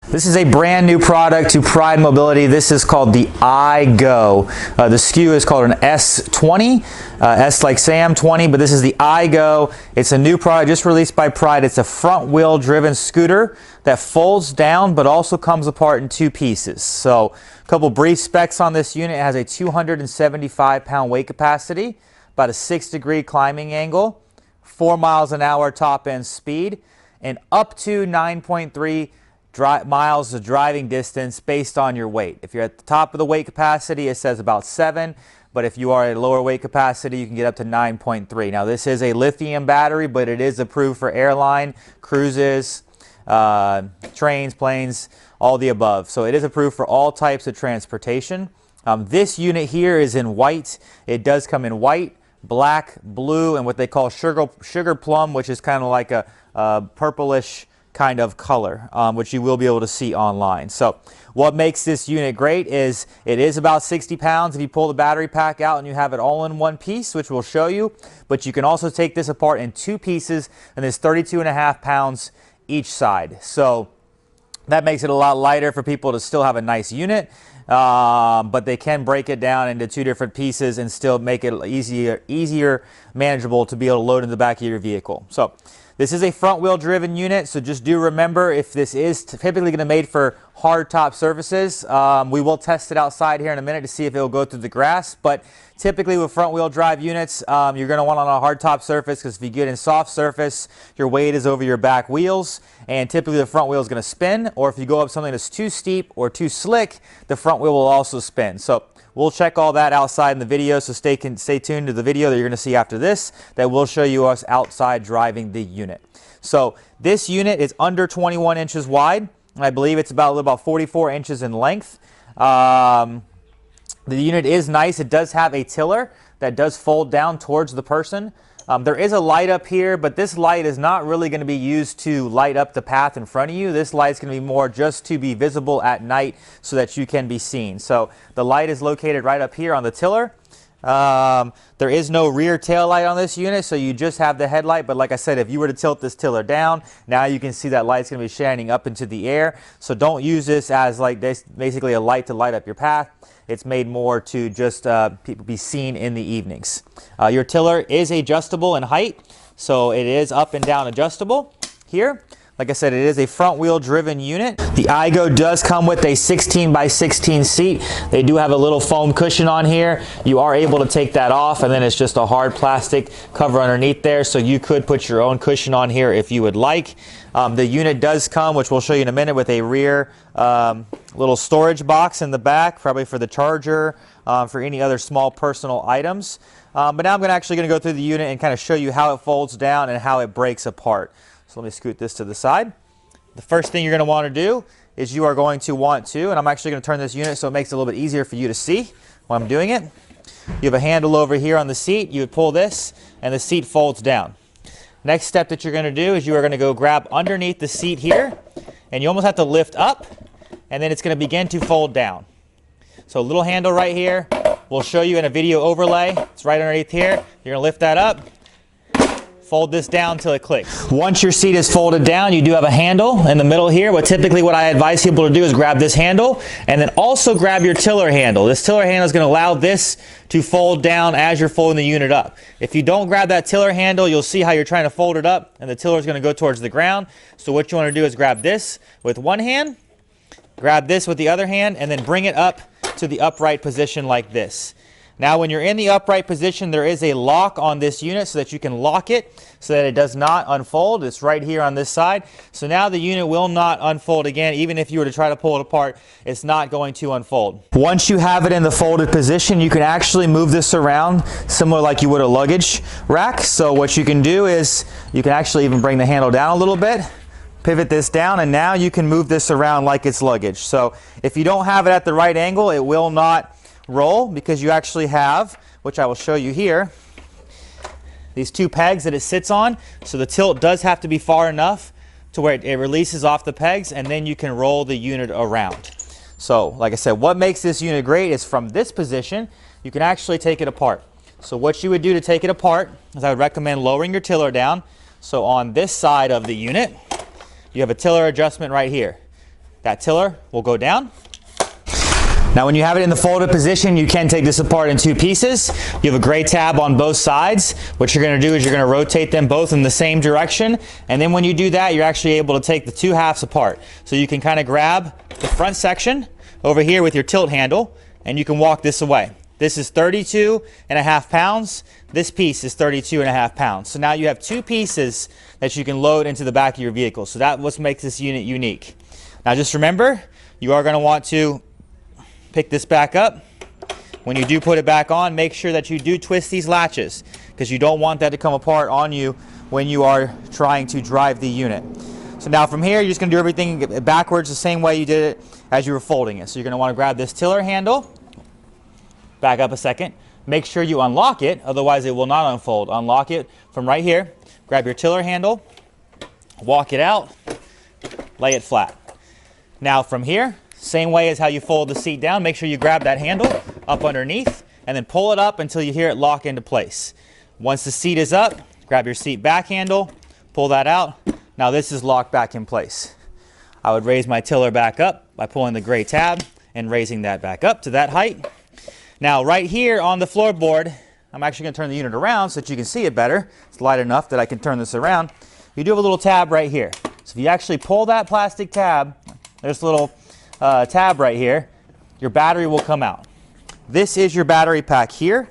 This is a brand new product to Pride Mobility. This is called the iGo. The SKU is called an S20, S like Sam 20, but this is the iGo. It's a new product just released by Pride. It's a front wheel driven scooter that folds down but also comes apart in two pieces. So a couple brief specs on this unit. It has a 275-pound weight capacity, about a 6-degree climbing angle, 4 miles an hour top end speed, and up to 9.3 miles of driving distance based on your weight. If you're at the top of the weight capacity, it says about 7, but if you are at a lower weight capacity, you can get up to 9.3. Now this is a lithium battery, but it is approved for airline, cruises, trains, planes, all the above. So it is approved for all types of transportation. This unit here is in white. It does come in white, black, blue, and what they call sugar plum, which is kind of like a purplish kind of color, which you will be able to see online. So what makes this unit great is it is about 60 pounds if you pull the battery pack out and you have it all in one piece, which we'll show you, but you can also take this apart in two pieces, and there's 32.5 pounds each side. So that makes it a lot lighter for people to still have a nice unit, but they can break it down into two different pieces and still make it easier manageable to be able to load in the back of your vehicle. So this is a front wheel driven unit, so just do remember, if this is typically going to be made for hard top surfaces, we will test it outside here in a minute to see if it will go through the grass, but typically with front wheel drive units, you're going to want on a hard top surface, because if you get in soft surface, your weight is over your back wheels, and typically the front wheel is going to spin, or if you go up something that's too steep or too slick, the front wheel will also spin. So we'll check all that outside in the video, so stay tuned to the video that you're going to see after this that will show you us outside driving the unit. So this unit is under 21 inches wide, and I believe it's about 44 inches in length. The unit is nice. It does have a tiller that does fold down towards the person. There is a light up here, but this light is not really going to be used to light up the path in front of you. This light is going to be more just to be visible at night so that you can be seen. So the light is located right up here on the tiller. There is no rear tail light on this unit, so you just have the headlight, but like I said, if you were to tilt this tiller down, now you can see that light's going to be shining up into the air. So don't use this as like basically a light to light up your path. It's made more to just be seen in the evenings. Your tiller is adjustable in height, so it is up and down adjustable here. Like I said, it is a front wheel driven unit. The iGo does come with a 16 by 16 seat. They do have a little foam cushion on here. You are able to take that off, and then it's just a hard plastic cover underneath there, so you could put your own cushion on here if you would like. The unit does come, which we'll show you in a minute, with a rear little storage box in the back, probably for the charger, for any other small personal items. But now I'm actually going to go through the unit and kind of show you how it folds down and how it breaks apart. So let me scoot this to the side. The first thing you're going to want to do is you are going to want to, and I'm actually going to turn this unit so it makes it a little bit easier for you to see while I'm doing it. You have a handle over here on the seat. You would pull this, and the seat folds down. Next step that you're going to do is you are going to go grab underneath the seat here, and you almost have to lift up, and then it's going to begin to fold down. So a little handle right here. We'll show you in a video overlay. It's right underneath here. You're going to lift that up. Fold this down until it clicks. Once your seat is folded down, you do have a handle in the middle here. What I advise people to do is grab this handle, and then also grab your tiller handle. This tiller handle is going to allow this to fold down as you're folding the unit up. If you don't grab that tiller handle, you'll see how you're trying to fold it up, and the tiller is going to go towards the ground. So what you want to do is grab this with one hand, grab this with the other hand, and then bring it up to the upright position like this. Now when you're in the upright position, there is a lock on this unit so that you can lock it so that it does not unfold. It's right here on this side. So now the unit will not unfold again. Even if you were to try to pull it apart, it's not going to unfold. Once you have it in the folded position, you can actually move this around similar like you would a luggage rack. So what you can do is you can actually even bring the handle down a little bit, pivot this down, and now you can move this around like it's luggage. So if you don't have it at the right angle, it will not roll, because you actually have, which I will show you here, these two pegs that it sits on. So the tilt does have to be far enough to where it releases off the pegs, and then you can roll the unit around. So like I said, what makes this unit great is from this position, you can actually take it apart. So what you would do to take it apart is I would recommend lowering your tiller down. So on this side of the unit, you have a tiller adjustment right here. That tiller will go down. Now when you have it in the folded position, you can take this apart in two pieces. You have a gray tab on both sides. What you're going to do is you're going to rotate them both in the same direction, and then when you do that, you're actually able to take the two halves apart. So you can kind of grab the front section over here with your tilt handle, and you can walk this away. This is 32.5 pounds. This piece is 32.5 pounds. So now you have two pieces that you can load into the back of your vehicle. So that's what makes this unit unique. Now just remember, you are going to want to pick this back up. When you do put it back on, make sure that you do twist these latches, because you don't want that to come apart on you when you are trying to drive the unit. So now from here, you're just going to do everything backwards the same way you did it as you were folding it. So you're going to want to grab this tiller handle, back up a second, make sure you unlock it, otherwise it will not unfold. Unlock it from right here, grab your tiller handle, walk it out, lay it flat. Now from here, same way as how you fold the seat down, make sure you grab that handle up underneath and then pull it up until you hear it lock into place. Once the seat is up, grab your seat back handle, pull that out. Now this is locked back in place. I would raise my tiller back up by pulling the gray tab and raising that back up to that height. Now right here on the floorboard, I'm actually going to turn the unit around so that you can see it better. It's light enough that I can turn this around. You do have a little tab right here. So if you actually pull that plastic tab, there's a little tab right here, your battery will come out. This is your battery pack here.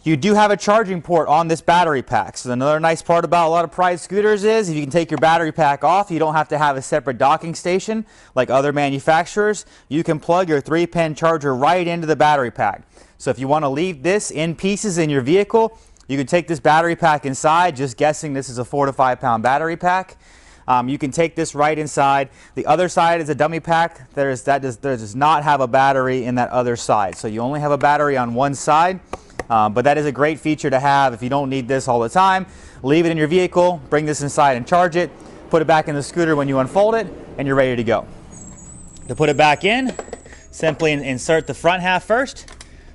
You do have a charging port on this battery pack. So another nice part about a lot of Pride scooters is if you can take your battery pack off, you don't have to have a separate docking station like other manufacturers. You can plug your 3-pin charger right into the battery pack. So if you want to leave this in pieces in your vehicle, you can take this battery pack inside, just guessing this is a 4 to 5 pound battery pack. You can take this right inside. The other side is a dummy pack. There does not have a battery in that other side. So you only have a battery on one side, but that is a great feature to have if you don't need this all the time. Leave it in your vehicle, bring this inside and charge it, put it back in the scooter when you unfold it, and you're ready to go. To put it back in, simply insert the front half first,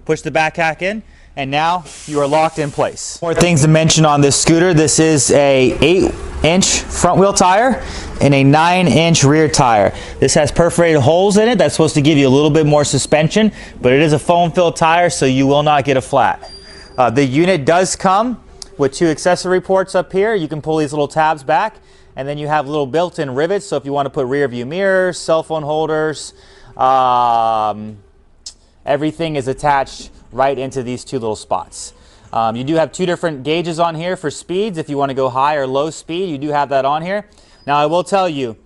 push the back half in, and now you are locked in place. More things to mention on this scooter. This is a 8-inch front wheel tire and a 9-inch rear tire. This has perforated holes in it. That's supposed to give you a little bit more suspension, but it is a foam-filled tire, so you will not get a flat. The unit does come with 2 accessory ports up here. You can pull these little tabs back, and then you have little built-in rivets, so if you want to put rear view mirrors, cell phone holders, everything is attached right into these 2 little spots. You do have 2 different gauges on here for speeds. If you want to go high or low speed, you do have that on here. Now I will tell you,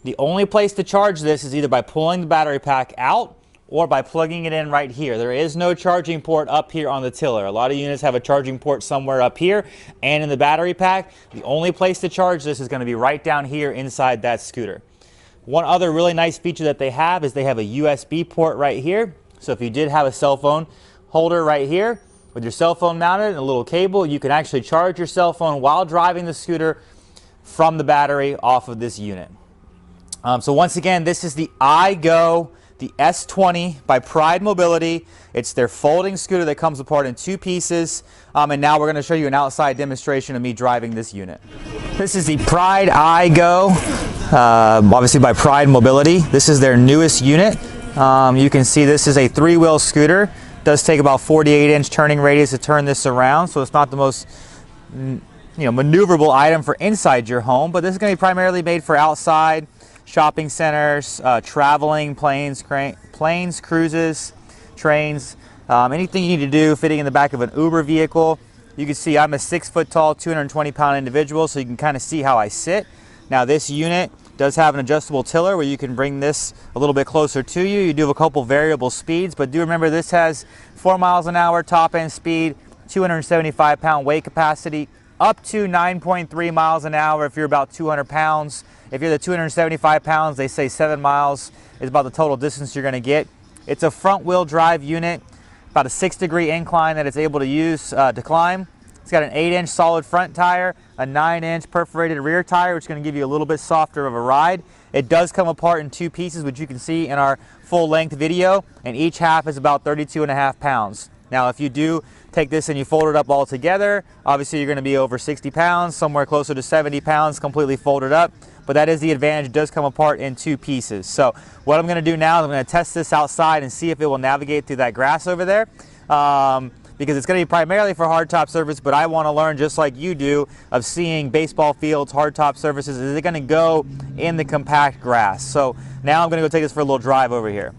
the only place to charge this is either by pulling the battery pack out or by plugging it in right here. There is no charging port up here on the tiller. A lot of units have a charging port somewhere up here and in the battery pack. The only place to charge this is going to be right down here inside that scooter. One other really nice feature that they have is they have a USB port right here. So if you did have a cell phone holder right here with your cell phone mounted and a little cable, you can actually charge your cell phone while driving the scooter from the battery off of this unit. So once again, this is the iGo, the S20 by Pride Mobility. It's their folding scooter that comes apart in 2 pieces. And now we're going to show you an outside demonstration of me driving this unit. This is the Pride iGo, obviously by Pride Mobility. This is their newest unit. You can see this is a 3-wheel scooter. It does take about 48-inch turning radius to turn this around, so it's not the most maneuverable item for inside your home, but this is going to be primarily made for outside shopping centers, traveling, planes, cruises, trains, anything you need to do fitting in the back of an Uber vehicle. You can see I'm a 6-foot tall, 220-pound individual, so you can kind of see how I sit. Now this unit does have an adjustable tiller where you can bring this a little bit closer to you. You do have a couple variable speeds, but do remember this has 4 miles an hour top end speed, 275-pound weight capacity, up to 9.3 miles an hour if you're about 200 pounds. If you're the 275 pounds, they say 7 miles is about the total distance you're going to get. It's a front wheel drive unit, about a 6-degree incline that it's able to use to climb. It's got an 8-inch solid front tire, a 9-inch perforated rear tire, which is going to give you a little bit softer of a ride. It does come apart in 2 pieces, which you can see in our full-length video, and each half is about 32.5 pounds. Now, if you do take this and you fold it up all together, obviously you're going to be over 60 pounds, somewhere closer to 70 pounds, completely folded up. but that is the advantage. It does come apart in 2 pieces. So what I'm going to do now is I'm going to test this outside and see if it will navigate through that grass over there. Because it's going to be primarily for hardtop surface, but I want to learn, just like you do, of seeing baseball fields, hardtop surfaces. Is it going to go in the compact grass? So now I'm going to go take this for a little drive over here.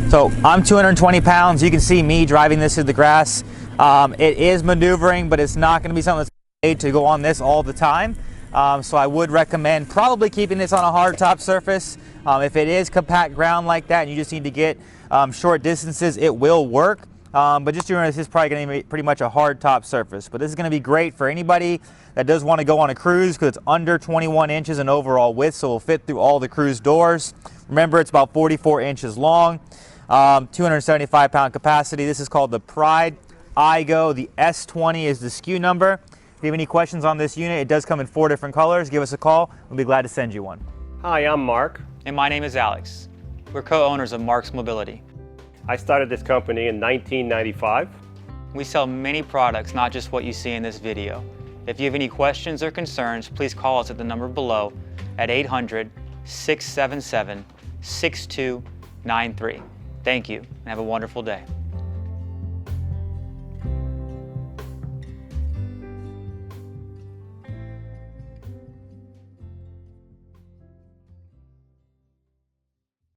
So I'm 220 pounds. You can see me driving this through the grass. It is maneuvering, but it's not going to be something that's made to go on this all the time. So I would recommend probably keeping this on a hard top surface. If it is compact ground like that and you just need to get short distances, it will work. But just remember, this is probably going to be pretty much a hard top surface. But this is going to be great for anybody that does want to go on a cruise, because it's under 21 inches in overall width, so it will fit through all the cruise doors. Remember, it's about 44 inches long, 275 pound capacity. This is called the Pride iGo. The S20 is the SKU number. If you have any questions on this unit, it does come in 4 different colors. Give us a call. We'll be glad to send you one. Hi, I'm Mark. And my name is Alex. We're co-owners of Marc's Mobility. I started this company in 1995. We sell many products, not just what you see in this video. If you have any questions or concerns, please call us at the number below at 800-677-6293. Thank you, and have a wonderful day.